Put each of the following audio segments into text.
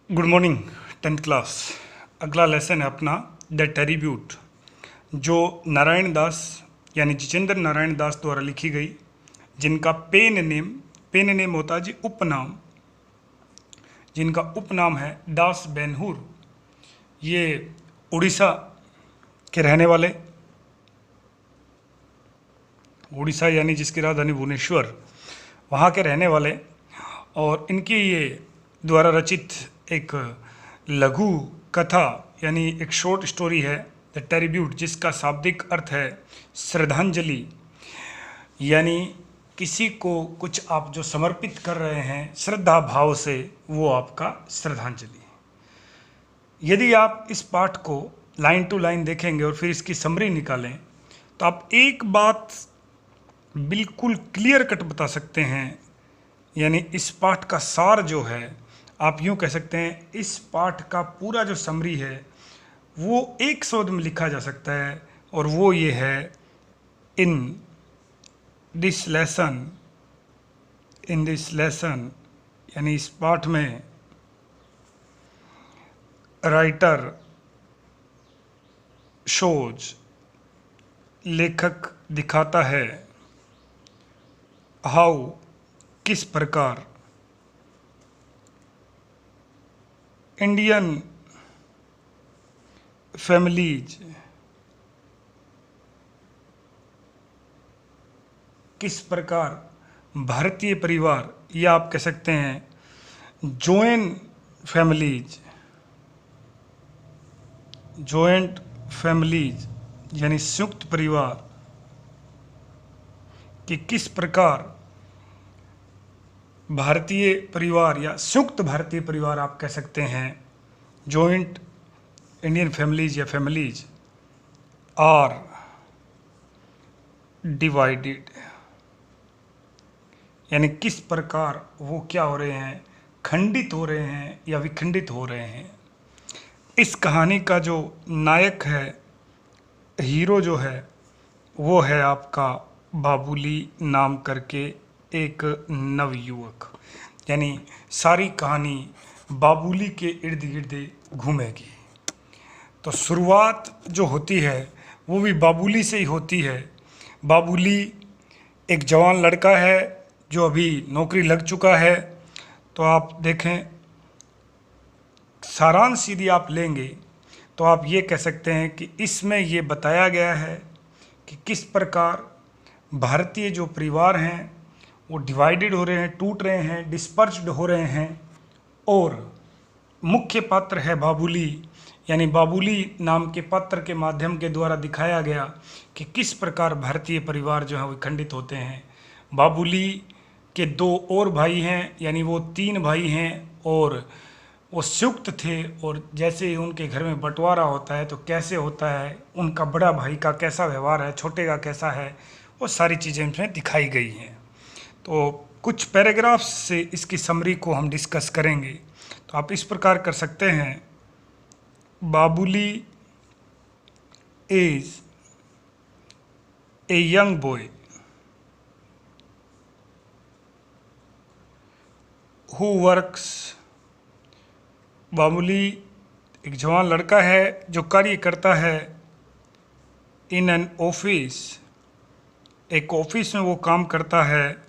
Good morning 10th class. अगला lesson है अपना द ट्रिब्यूट, जो नारायण दास यानी जितेंद्र नारायण दास द्वारा लिखी गई, जिनका पेन नेम होता है जी उपनाम, जिनका उपनाम है दास बेनहुर। ये उड़ीसा के रहने वाले, उड़ीसा यानी जिसकी राजधानी भुवनेश्वर, वहाँ के रहने वाले, और इनकी ये द्वारा रचित एक लघु कथा यानी एक शॉर्ट स्टोरी है द ट्रिब्यूट, जिसका शाब्दिक अर्थ है श्रद्धांजलि। यानी किसी को कुछ आप जो समर्पित कर रहे हैं श्रद्धा भाव से, वो आपका श्रद्धांजलि है। यदि आप इस पाठ को लाइन टू लाइन देखेंगे और फिर इसकी समरी निकालें तो आप एक बात बिल्कुल क्लियर कट बता सकते हैं। यानी इस पाठ का सार जो है, आप यूँ कह सकते हैं, इस पाठ का पूरा जो समरी है वो एक शब्द में लिखा जा सकता है, और वो ये है, इन दिस लेसन, यानी इस पाठ में राइटर शोज, लेखक दिखाता है, हाउ किस प्रकार, इंडियन फैमिलीज किस प्रकार भारतीय परिवार, या आप कह सकते हैं जॉइंट फैमिलीज यानी संयुक्त परिवार कि किस प्रकार भारतीय परिवार या संयुक्त भारतीय परिवार आप कह सकते हैं, जॉइंट इंडियन फैमिलीज या फैमिलीज आर डिवाइडेड, यानी किस प्रकार वो क्या हो रहे हैं, खंडित हो रहे हैं या विखंडित हो रहे हैं। इस कहानी का जो नायक है, हीरो जो है, वो है आपका बाबुली नाम करके एक नवयुवक। यानी सारी कहानी बाबुली के इर्द गिर्द घूमेगी। तो शुरुआत जो होती है वो भी बाबुली से ही होती है। बाबुली एक जवान लड़का है जो अभी नौकरी लग चुका है। तो आप देखें, सारांश यदि आप लेंगे तो आप ये कह सकते हैं कि इसमें ये बताया गया है कि किस प्रकार भारतीय जो परिवार हैं वो डिवाइडेड हो रहे हैं, टूट रहे हैं, डिस्पर्स्ड हो रहे हैं, और मुख्य पात्र है बाबुली। यानी बाबुली नाम के पात्र के माध्यम के द्वारा दिखाया गया कि किस प्रकार भारतीय परिवार जो है वो खंडित होते हैं। बाबुली के दो और भाई हैं, यानी वो 3 भाई हैं, और वो संयुक्त थे, और जैसे ही उनके घर में बंटवारा होता है तो कैसे होता है, उनका बड़ा भाई का कैसा व्यवहार है, छोटे का कैसा है, वो सारी चीज़ें इसमें दिखाई गई हैं। तो कुछ पैराग्राफ्स से इसकी समरी को हम डिस्कस करेंगे। तो आप इस प्रकार कर सकते हैं, Babuli is a young boy who works, Babuli एक जवान लड़का है जो कार्य करता है इन एन ऑफिस, एक ऑफिस में वो काम करता है,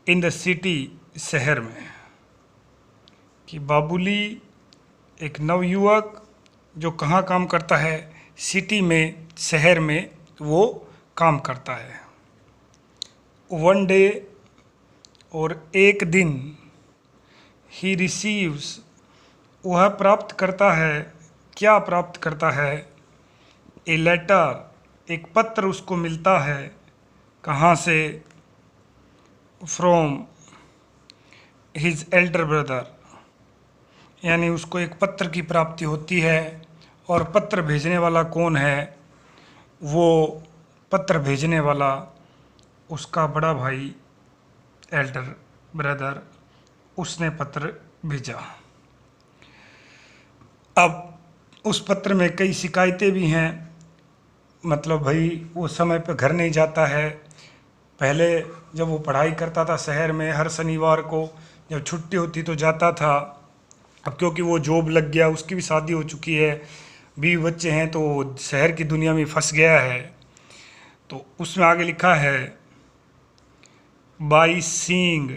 इन द सिटी, शहर में। कि बाबुली एक नवयुवक जो कहाँ काम करता है, सिटी में, शहर में वो काम करता है। वन डे, और एक दिन, ही रिसीव्स, वह प्राप्त करता है, क्या प्राप्त करता है, ए लेटर, एक पत्र उसको मिलता है, कहाँ से, फ्रॉम हिज एल्डर ब्रदर, यानी उसको एक पत्र की प्राप्ति होती है, और पत्र भेजने वाला कौन है, वो पत्र भेजने वाला उसका बड़ा भाई, एल्डर ब्रदर, उसने पत्र भेजा। अब उस पत्र में कई शिकायतें भी हैं, मतलब भाई वो समय पर घर नहीं जाता है, पहले जब वो पढ़ाई करता था शहर में, हर शनिवार को जब छुट्टी होती तो जाता था। अब क्योंकि वो जॉब लग गया, उसकी भी शादी हो चुकी है, बीवी बच्चे हैं, तो वो शहर की दुनिया में फंस गया है। तो उसमें आगे लिखा है बाई सीइंग,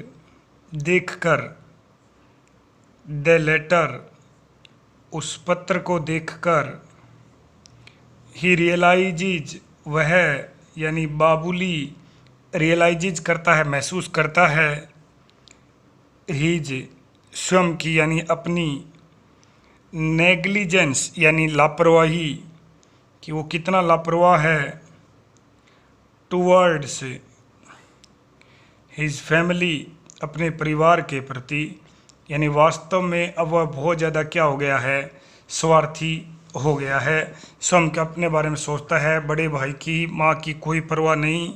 देखकर, द लेटर, उस पत्र को देखकर, ही रियलाइजेज, वह यानी बाबुली रियलाइजेज करता है, महसूस करता है, हीज, स्वयं की यानी अपनी, नेग्लिजेंस यानी लापरवाही, कि वो कितना लापरवाह है, टूवर्ड्स हिज फैमिली, अपने परिवार के प्रति, यानी वास्तव में अब वह बहुत ज़्यादा क्या हो गया है, स्वार्थी हो गया है। स्वयं के अपने बारे में सोचता है, बड़े भाई की, माँ की कोई परवाह नहीं,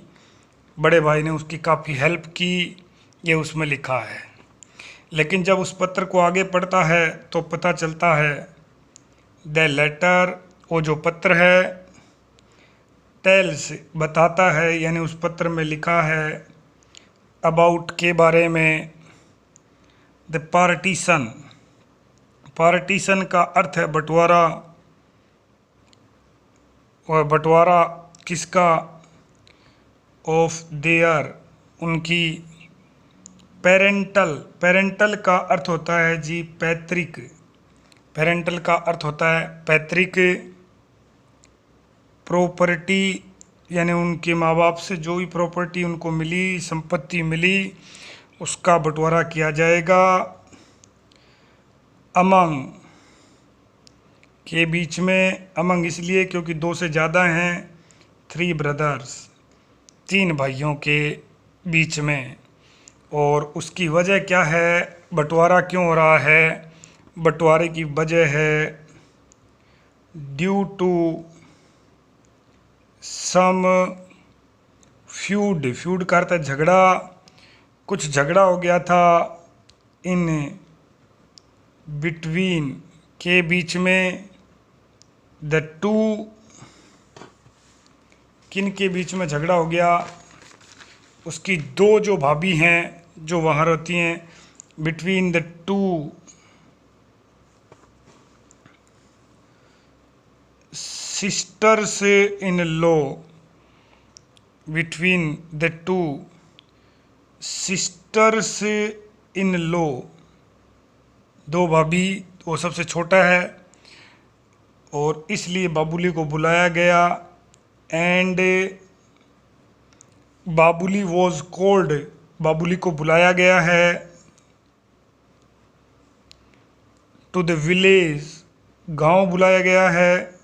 बड़े भाई ने उसकी काफ़ी हेल्प की, ये उसमें लिखा है। लेकिन जब उस पत्र को आगे पढ़ता है तो पता चलता है द लेटर, वो जो पत्र है, टेल्स, बताता है, यानी उस पत्र में लिखा है अबाउट, के बारे में, द पार्टीशन, पार्टीशन का अर्थ है बंटवारा, और बंटवारा किसका, ऑफ देयर, उनकी, पेरेंटल, पेरेंटल का अर्थ होता है जी पैतृक, पेरेंटल का अर्थ होता है पैतृक, प्रॉपर्टी, यानी उनके माँ बाप से जो भी प्रॉपर्टी उनको मिली, संपत्ति मिली, उसका बंटवारा किया जाएगा, अमंग, के बीच में, अमंग इसलिए क्योंकि दो से ज़्यादा हैं, 3 ब्रदर्स, 3 भाइयों के बीच में। और उसकी वजह क्या है, बंटवारा क्यों हो रहा है, बंटवारे की वजह है due to some feud, feud का अर्थ है झगड़ा, कुछ झगड़ा हो गया था, इन बिटवीन, के बीच में, द टू, किन के बीच में झगड़ा हो गया, उसकी 2 जो भाभी हैं जो वहाँ रहती हैं, between the 2 sisters in law, between the 2 sisters in law, 2 भाभी, वो सबसे छोटा है, और इसलिए बाबुली को बुलाया गया, and Babuli was called, Babuli को बुलाया गया है, टू द विलेज, गांव बुलाया गया है,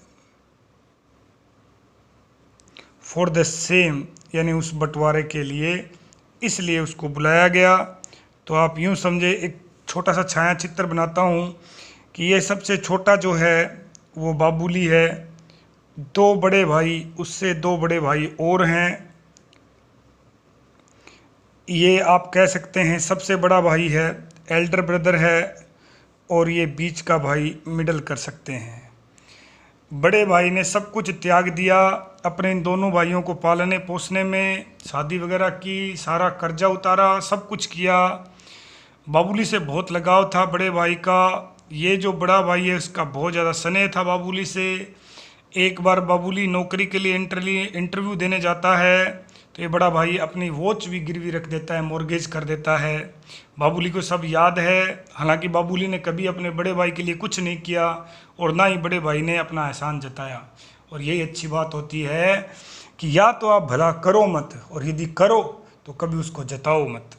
फॉर द सेम, यानी उस बंटवारे के लिए, इसलिए उसको बुलाया गया। तो आप यूँ समझे, एक छोटा सा छाया चित्र बनाता हूँ कि ये सबसे छोटा जो है वो बाबुली है, 2 बड़े भाई, उससे 2 बड़े भाई और हैं, ये आप कह सकते हैं सबसे बड़ा भाई है, एल्डर ब्रदर है, और ये बीच का भाई मिडल कर सकते हैं। बड़े भाई ने सब कुछ त्याग दिया अपने इन दोनों भाइयों को पालने पोसने में, शादी वगैरह की, सारा कर्जा उतारा, सब कुछ किया। बाबुली से बहुत लगाव था बड़े भाई का, ये जो बड़ा भाई है उसका बहुत ज़्यादा स्नेह था बाबुली से। एक बार बाबुली नौकरी के लिए इंटरव्यू देने जाता है तो ये बड़ा भाई अपनी वॉच भी गिरवी रख देता है, मॉर्गेज कर देता है। बाबुली को सब याद है, हालांकि बाबुली ने कभी अपने बड़े भाई के लिए कुछ नहीं किया और ना ही बड़े भाई ने अपना एहसान जताया। और यही अच्छी बात होती है कि या तो आप भला करो मत, और यदि करो तो कभी उसको जताओ मत।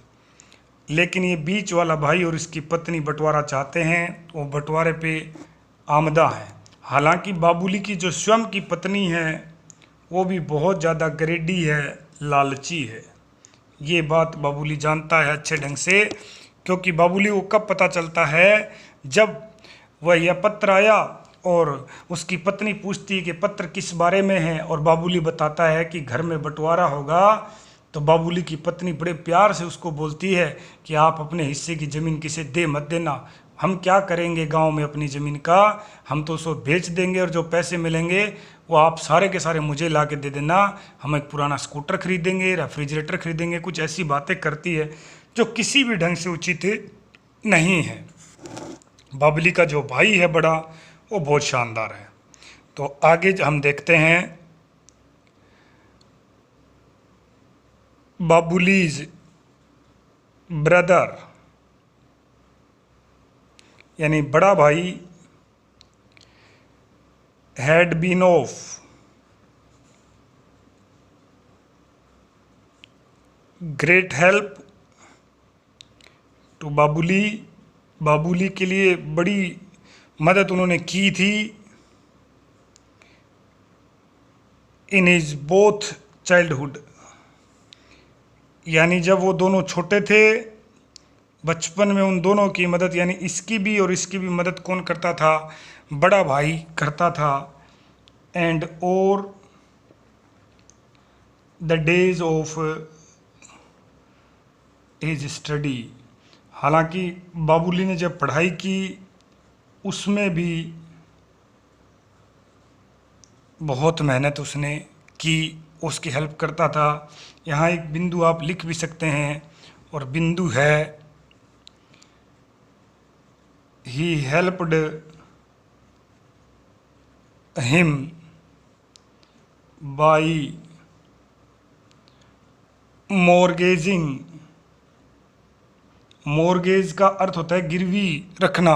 लेकिन ये बीच वाला भाई और इसकी पत्नी बंटवारा चाहते हैं, वो बंटवारे पे आमदा है। हालांकि बाबुली की जो स्वयं की पत्नी है वो भी बहुत ज़्यादा ग्रेडी है, लालची है। ये बात बाबुली जानता है अच्छे ढंग से, क्योंकि बाबुली को कब पता चलता है, जब वह यह पत्र आया और उसकी पत्नी पूछती है कि पत्र किस बारे में है, और बाबुली बताता है कि घर में बंटवारा होगा। तो बाबुली की पत्नी बड़े प्यार से उसको बोलती है कि आप अपने हिस्से की ज़मीन किसे दे मत देना, हम क्या करेंगे गांव में अपनी ज़मीन का, हम तो उसको बेच देंगे और जो पैसे मिलेंगे वो आप सारे के सारे मुझे ला के दे देना, हम एक पुराना स्कूटर खरीदेंगे, रेफ्रिजरेटर खरीदेंगे। कुछ ऐसी बातें करती है जो किसी भी ढंग से उचित नहीं है। बाबुली का जो भाई है बड़ा, वो बहुत शानदार है। तो आगे हम देखते हैं बाबुलीज ब्रदर यानी बड़ा भाई had been of great help to Babuli. Babuli के लिए बड़ी मदद उन्होंने की थी इन हिज बोथ चाइल्डहुड, यानी जब वो दोनों छोटे थे बचपन में उन दोनों की मदद, यानी इसकी भी और इसकी भी मदद कौन करता था? बड़ा भाई करता था। एंड और the days of his study, हालांकि बाबुली ने जब पढ़ाई की उसमें भी बहुत मेहनत उसने की, उसकी हेल्प करता था। यहाँ एक बिंदु आप लिख भी सकते हैं, और बिंदु है he helped him by mortgaging. Mortgage का अर्थ होता है गिरवी रखना।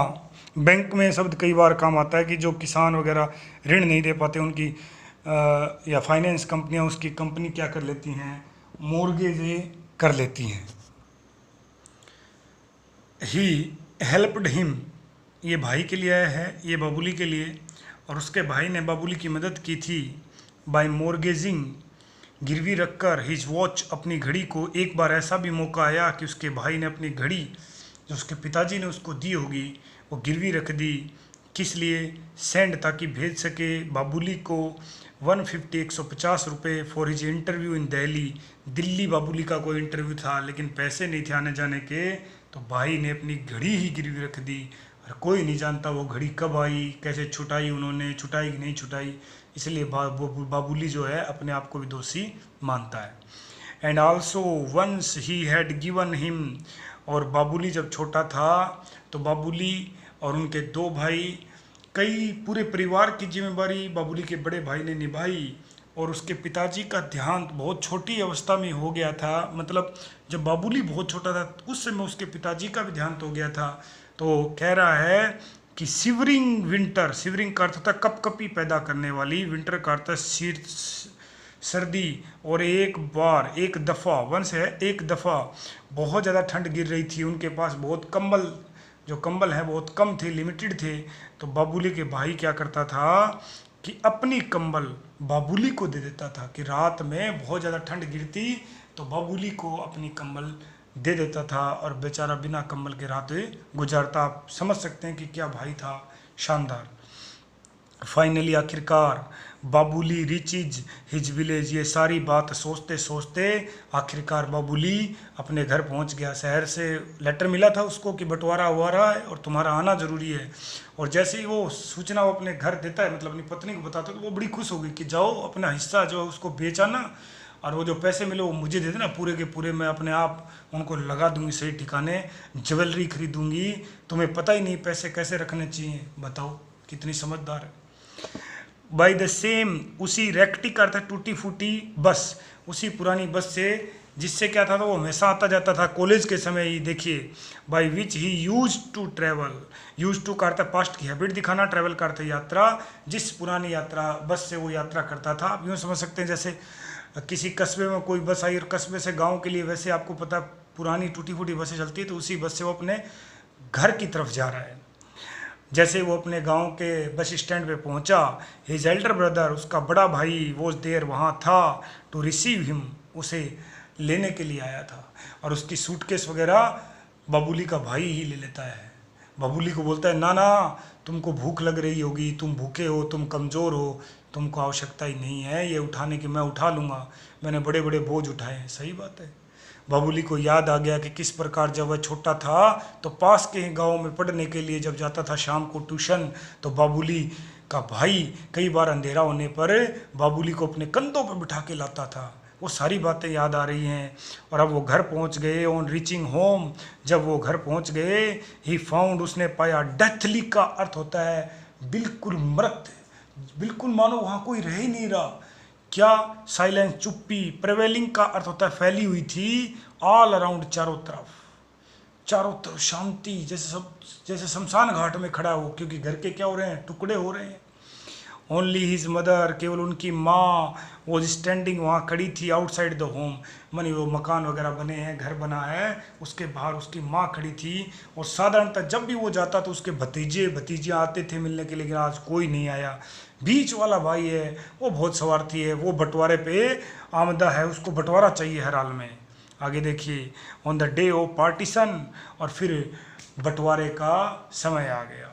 बैंक में शब्द कई बार काम आता है कि जो किसान वगैरह ऋण नहीं दे पाते उनकी या फाइनेंस कंपनियां, उसकी कंपनी क्या कर लेती हैं? मॉर्गेज कर लेती हैं। ही हेल्प्ड हिम, ये भाई के लिए आया है, ये बाबुली के लिए, और उसके भाई ने बाबुली की मदद की थी बाय मॉर्गेजिंग, गिरवी रखकर, हिज वॉच, अपनी घड़ी को। एक बार ऐसा भी मौका आया कि उसके भाई ने अपनी घड़ी जो उसके पिताजी ने उसको दी होगी वो गिरवी रख दी। किस लिए? सेंड, ताकि भेज सके बाबुली को 150 रुपये for his interview in Delhi. Delhi Babuli का कोई इंटरव्यू था लेकिन पैसे नहीं थे आने जाने के, तो भाई ने अपनी घड़ी ही गिरवी रख दी। और कोई नहीं जानता वो घड़ी कब आई, कैसे छुटाई, उन्होंने छुटाई कि नहीं छुटाई, इसलिए बाबुली जो है अपने आप को भी दोषी मानता है। And also once he had given him, और बाबुली जब छोटा था तो बाबुली और उनके दो भाई, कई पूरे परिवार की जिम्मेदारी बाबुली के बड़े भाई ने निभाई, और उसके पिताजी का देहांत बहुत छोटी अवस्था में हो गया था। मतलब जब बाबुली बहुत छोटा था उस समय उसके पिताजी का भी देहांत हो गया था। तो कह रहा है कि सिवरिंग विंटर, सिवरिंग का अर्थ था कपकपी पैदा करने वाली, विंटर का अर्थ सर्दी, और एक बार, एक दफ़ा, वंस है एक दफ़ा, बहुत ज़्यादा ठंड गिर रही थी, उनके पास बहुत कंबल, जो कंबल है बहुत कम थे, लिमिटेड थे। तो बाबुली के भाई क्या करता था कि अपनी कंबल बाबुली को दे देता था, कि रात में बहुत ज़्यादा ठंड गिरती तो बाबुली को अपनी कंबल दे देता था, और बेचारा बिना कंबल के रात गुजारता। आप समझ सकते हैं कि क्या भाई था, शानदार। फाइनली आखिरकार बाबुली रिचीज हिज विलेज, ये सारी बात सोचते सोचते आखिरकार बाबुली अपने घर पहुंच गया। शहर से लेटर मिला था उसको कि बंटवारा हुआ रहा है और तुम्हारा आना ज़रूरी है, और जैसे ही वो सूचना वो अपने घर देता है, मतलब अपनी पत्नी को बताता है, तो वो बड़ी खुश हो गई कि जाओ अपना हिस्सा जो है उसको बेचाना, और वो जो पैसे मिले वो मुझे दे देना पूरे के पूरे, मैं अपने आप उनको लगा दूंगी सही ठिकाने, ज्वेलरी खरीदूंगी, तुम्हें पता ही नहीं पैसे कैसे रखने चाहिए। बताओ कितनी समझदार है। बाई द सेम, उसी रेक्टी का अर्थ है टूटी फूटी बस, उसी पुरानी बस से जिससे क्या था, तो वो हमेशा आता जाता था कॉलेज के समय ही। देखिए, by which he used to travel, used to का अर्थ है पास्ट की हैबिट दिखाना, ट्रेवल का अर्थ है यात्रा, जिस पुरानी यात्रा बस से वो यात्रा करता था। आप यूँ समझ सकते हैं जैसे किसी कस्बे में कोई बस आई और कस्बे से गाँव के लिए, वैसे आपको पता पुरानी टूटी फूटी बसें चलती है, तो उसी बस से वो अपने घर की तरफ जा रहा है। जैसे वो अपने गांव के बस स्टैंड पे पहुंचा, हिज एल्डर ब्रदर, उसका बड़ा भाई, वो देर वहाँ था टू रिसीव हिम, उसे लेने के लिए आया था, और उसकी सूटकेस वगैरह बाबुली का भाई ही ले लेता है। बाबुली को बोलता है, ना ना तुमको भूख लग रही होगी, तुम भूखे हो, तुम कमज़ोर हो, तुमको आवश्यकता ही नहीं है ये उठाने की, मैं उठा लूँगा, मैंने बड़े बड़े बोझ उठाए हैं। सही बात है। बाबुली को याद आ गया कि किस प्रकार जब वह छोटा था तो पास के गांव में पढ़ने के लिए जब जाता था शाम को ट्यूशन, तो बाबुली का भाई कई बार अंधेरा होने पर बाबुली को अपने कंधों पर बिठा के लाता था, वो सारी बातें याद आ रही हैं। और अब वो घर पहुंच गए। ऑन रीचिंग होम, जब वो घर पहुंच गए, ही फाउंड, उसने पाया, डेथली का अर्थ होता है बिल्कुल मृत, बिल्कुल मानो वहाँ कोई रह ही नहीं रहा। क्या? साइलेंस, चुप्पी। प्रेवेलिंग का अर्थ होता है फैली हुई थी, ऑल अराउंड, चारों तरफ, चारों तरफ शांति, जैसे शमशान घाट में खड़ा हो, क्योंकि घर के क्या हो रहे हैं, टुकड़े हो रहे हैं। ओनली हिज मदर, केवल उनकी माँ, वो स्टैंडिंग, वहाँ खड़ी थी, आउटसाइड द होम, मानी वो मकान वगैरह बने हैं, घर बना है, उसके बाहर उसकी माँ खड़ी थी। और साधारणतः जब भी वो जाता तो उसके भतीजे आते थे मिलने के लिए, लेकिन आज कोई नहीं आया। बीच वाला भाई है, वो बहुत स्वार्थी है, वो बंटवारे पे आमदा है, उसको बंटवारा चाहिए हर हाल में। आगे देखिए, on the day of partition, और फिर बंटवारे का समय आ गया।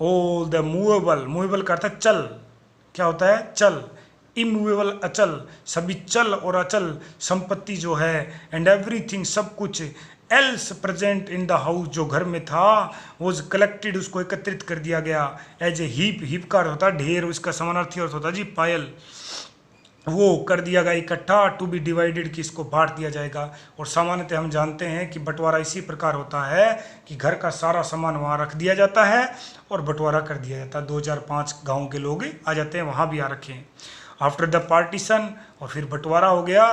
ऑल द मूवेबल, मूवेबल का अर्थ है चल, क्या होता है, चल। इमूवेबल अचल, सभी चल और अचल संपत्ति जो है, एंड एवरीथिंग, सब कुछ, else present in the house, जो घर में था, वॉज कलेक्टेड, उसको एकत्रित कर दिया गया, एज ए हीप, हीप का अर्थ होता है ढेर, उसका समानार्थी अर्थ होता है जी पायल, वो कर दिया गया इकट्ठा, टू बी डिवाइडेड, कि इसको बांट दिया जाएगा। और सामान्यतः हम जानते हैं कि बंटवारा इसी प्रकार होता है कि घर का सारा सामान वहाँ रख दिया जाता है और बंटवारा कर दिया जाता है। 2005 गांव के लोग आ जाते हैं, वहाँ भी आ रखे हैं। आफ्टर द पार्टीशन, और फिर बंटवारा हो गया,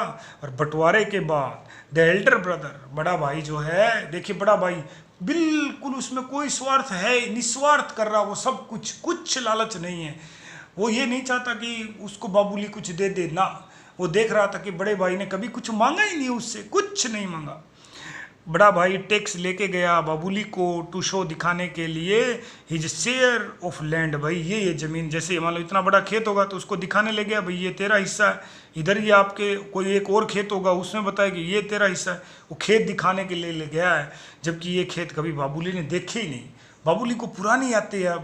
और बंटवारे के बाद द एल्डर ब्रदर, बड़ा भाई जो है, देखिए बड़ा भाई बिल्कुल उसमें कोई स्वार्थ है, निस्वार्थ कर रहा, वो सब कुछ लालच नहीं है। वो ये नहीं चाहता कि उसको बाबूली कुछ दे दे ना, वो देख रहा था कि बड़े भाई ने कभी कुछ मांगा ही नहीं, उससे कुछ नहीं मांगा। बड़ा भाई टैक्स लेके गया बाबूली को टू शो, दिखाने के लिए, हिज शेयर ऑफ लैंड, भाई ये ज़मीन, जैसे मान लो इतना बड़ा खेत होगा तो उसको दिखाने ले गया, भाई ये तेरा हिस्सा है। इधर ये आपके कोई एक और खेत होगा, उसमें बताया कि ये तेरा हिस्सा है। वो खेत दिखाने के लिए ले गया है, जबकि ये खेत कभी बाबूली ने देखे ही नहीं। बाबूली को पुरानी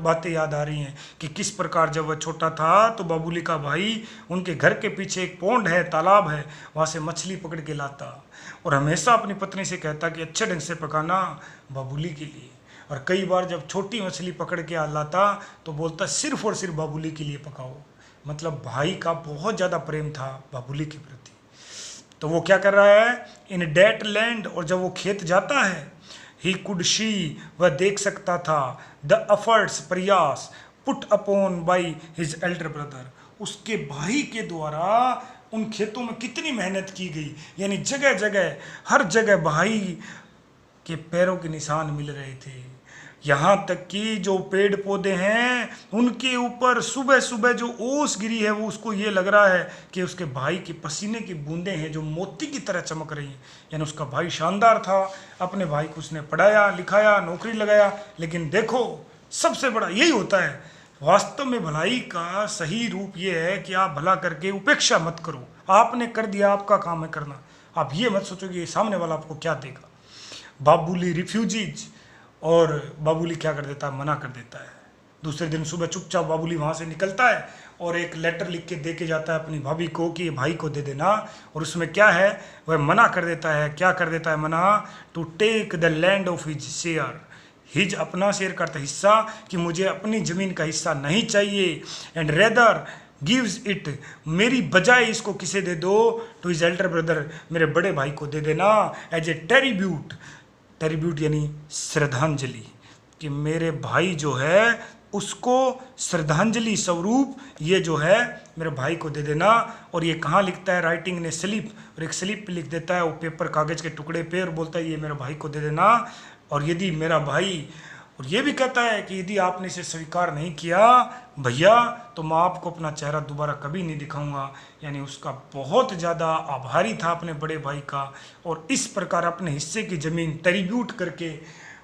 बातें याद आ रही हैं कि किस प्रकार जब वह छोटा था तो बाबूली का भाई, उनके घर के पीछे एक पौंड है, तालाब है, वहाँ से मछली पकड़ के लाता और हमेशा अपनी पत्नी से कहता कि अच्छे ढंग से पकाना बाबूली के लिए। और कई बार जब छोटी मछली पकड़ के लाता तो बोलता सिर्फ और सिर्फ बाबूली के लिए पकाओ। मतलब भाई का बहुत ज़्यादा प्रेम था बाबूली के प्रति। तो वो क्या कर रहा है, इन डेट लैंड, और जब वो खेत जाता है, ही कुड शी, वह देख सकता था, द एफर्ट्स, प्रयास, put upon by his Elder brother, उसके भाई के द्वारा उन खेतों में कितनी मेहनत की गई। यानी जगह जगह, हर जगह भाई के पैरों के निशान मिल रहे थे। यहाँ तक कि जो पेड़ पौधे हैं उनके ऊपर सुबह सुबह जो ओस गिरी है, वो उसको ये लग रहा है कि उसके भाई के पसीने की बूंदें हैं जो मोती की तरह चमक रही हैं। यानी उसका भाई शानदार था, अपने भाई को उसने पढ़ाया लिखाया, नौकरी लगाया। लेकिन देखो, सबसे बड़ा यही होता है, वास्तव में भलाई का सही रूप ये है कि आप भला करके उपेक्षा मत करो। आपने कर दिया, आपका काम है करना। आप ये मत सोचो कि सामने वाला आपको क्या देगा। बाबूली रिफ्यूजीज, और बाबूली क्या कर देता है, मना कर देता है। दूसरे दिन सुबह चुपचाप बाबूली वहाँ से निकलता है और एक लेटर लिख के दे के जाता है अपनी भाभी को कि भाई को दे देना। और उसमें क्या है, वह मना कर देता है। क्या कर देता है मना, to take the land of his share, his अपना शेयर करता हिस्सा, कि मुझे अपनी ज़मीन का हिस्सा नहीं चाहिए, एंड रेदर गिव्स इट, मेरी बजाय इसको किसे दे दो, टू हिज एल्डर ब्रदर, मेरे बड़े भाई को दे देना, एज ए टेरीब्यूट, टेरीब्यूट यानी श्रद्धांजलि, कि मेरे भाई जो है उसको श्रद्धांजलि स्वरूप ये जो है मेरे भाई को दे देना। और ये कहाँ लिखता है, राइटिंग ने स्लिप, और एक स्लिप पे लिख देता है वो पेपर कागज़ के टुकड़े पे, और बोलता है ये मेरे भाई को दे देना। और यदि मेरा भाई, और ये भी कहता है कि यदि आपने इसे स्वीकार नहीं किया भैया, तो मैं आपको अपना चेहरा दोबारा कभी नहीं दिखाऊंगा। यानी उसका बहुत ज़्यादा आभारी था अपने बड़े भाई का, और इस प्रकार अपने हिस्से की ज़मीन ट्रिब्यूट करके,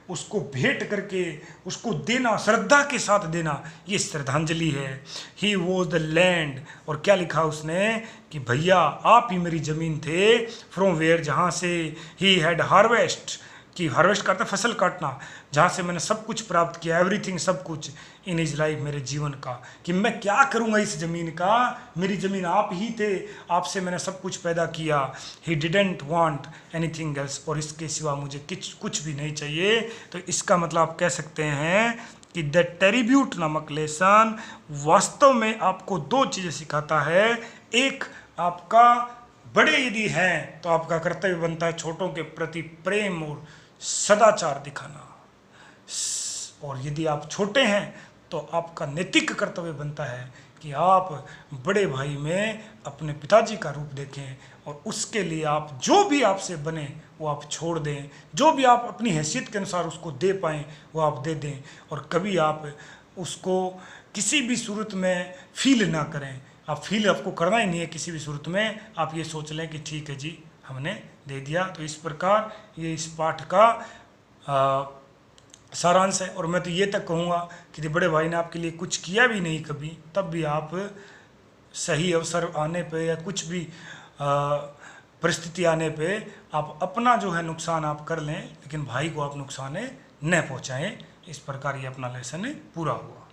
उसको भेंट करके, उसको देना, श्रद्धा के साथ देना, ये श्रद्धांजलि है। ही वॉज द लैंड, और क्या लिखा उसने कि भैया आप ही मेरी ज़मीन थे, फ्रॉम वेयर, जहाँ से ही हैड हार्वेस्ट, कि हार्वेस्ट करता फसल काटना, जहाँ से मैंने सब कुछ प्राप्त किया, एवरीथिंग, सब कुछ, इन इज लाइफ, मेरे जीवन का, कि मैं क्या करूँगा इस ज़मीन का, मेरी ज़मीन आप ही थे, आपसे मैंने सब कुछ पैदा किया। He didn't want anything else, और इसके सिवा मुझे कुछ भी नहीं चाहिए। तो इसका मतलब आप कह सकते हैं कि द टेरिब्यूट नामक लेसन वास्तव में आपको दो चीज़ें सिखाता है। एक, आपका बड़े यदि हैं तो आपका कर्तव्य बनता है छोटों के प्रति प्रेम और सदाचार दिखाना। और यदि आप छोटे हैं तो आपका नैतिक कर्तव्य बनता है कि आप बड़े भाई में अपने पिताजी का रूप देखें और उसके लिए आप जो भी आपसे बने वो आप छोड़ दें, जो भी आप अपनी हैसियत के अनुसार उसको दे पाएँ वो आप दे दें, और कभी आप उसको किसी भी सूरत में फील ना करें। आप फील आपको करना ही नहीं है किसी भी सूरत में, आप ये सोच लें कि ठीक है जी हमने दे दिया। तो इस प्रकार ये इस पाठ का सारांश है। और मैं तो ये तक कहूँगा कि बड़े भाई ने आपके लिए कुछ किया भी नहीं कभी, तब भी आप सही अवसर आने पे या कुछ भी परिस्थिति आने पे आप अपना जो है नुकसान आप कर लें, लेकिन भाई को आप नुकसान न पहुँचाएँ। इस प्रकार ये अपना लेसन पूरा हुआ।